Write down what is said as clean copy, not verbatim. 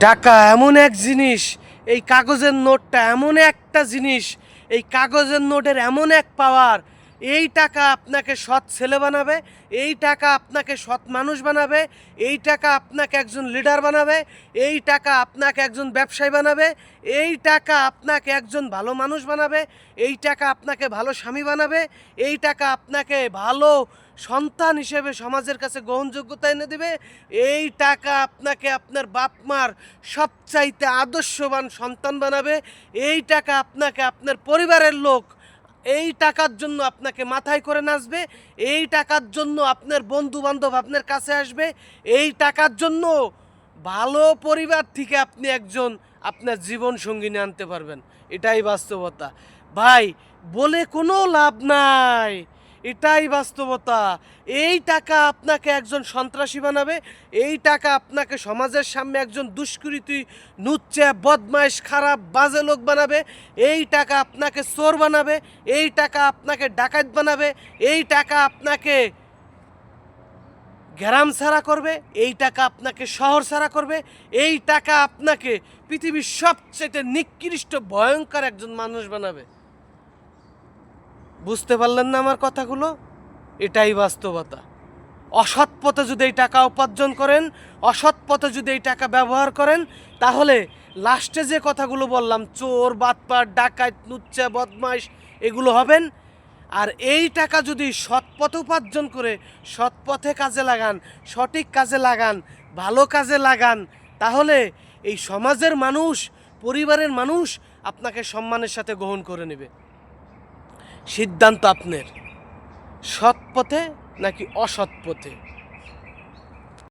টাকা এমন এক জিনিস, এই কাগজের নোটটা এমন একটা জিনিস, এই কাগজের নোটের এমন এক পাওয়ার। এই টাকা আপনাকে সৎ ছেলে বানাবে, এই টাকা আপনাকে সৎ মানুষ বানাবে, এই টাকা আপনাকে একজন লিডার বানাবে, এই টাকা আপনাকে একজন ব্যবসায়ী বানাবে, এই টাকা আপনাকে একজন ভালো মানুষ বানাবে, এই টাকা আপনাকে ভালো স্বামী বানাবে, এই টাকা আপনাকে ভালো সন্তান হিসেবে সমাজের কাছে গ্রহণযোগ্যতা এনে দেবে, এই টাকা আপনাকে আপনার বাপ মার সবচাইতে আদর্শবান সন্তান বানাবে, এই টাকা আপনাকে আপনার পরিবারের লোক এই টাকার জন্য আপনাকে মাথায় করে নাচবে, এই টাকার জন্য আপনার বন্ধু বান্ধব আপনার কাছে আসবে, এই টাকার জন্য ভালো পরিবার থেকে আপনি একজন আপনার জীবন সঙ্গিনী আনতে পারবেন। এটাই বাস্তবতা ভাই, বলে কোনো লাভ নাই, এটাই বাস্তবতা। এই টাকা আপনাকে একজন সন্ত্রাসী বানাবে, এই টাকা আপনাকে সমাজের সামনে একজন দুষ্কৃতী, নুচ্চা, বদমাইশ, খারাপ, বাজে লোক বানাবে, এই টাকা আপনাকে চোর বানাবে, এই টাকা আপনাকে ডাকাত বানাবে, এই টাকা আপনাকে গ্রাম ছাড়া করবে, এই টাকা আপনাকে শহর ছাড়া করবে, এই টাকা আপনাকে পৃথিবীর সবচেয়ে নিকৃষ্ট ভয়ঙ্কর একজন মানুষ বানাবে। বুঝতে পারলেন না আমার কথাগুলো? এটাই বাস্তবতা। অসৎ পথে যদি এই টাকা উপার্জন করেন, অসৎ পথে যদি এই টাকা ব্যবহার করেন, তাহলে লাস্টে যে কথাগুলো বললাম, চোর, বাটপার, ডাকাত, লুচ্চা, বদমাইশ, এগুলো হবেন। আর এই টাকা যদি সৎ পথে উপার্জন করে সৎ পথে কাজে লাগান, সঠিক কাজে লাগান, ভালো কাজে লাগান, তাহলে এই সমাজের মানুষ, পরিবারের মানুষ আপনাকে সম্মানের সাথে গ্রহণ করে নেবে। সিদ্ধান্ত আপনার, সৎ পথে নাকি অসৎ পথে।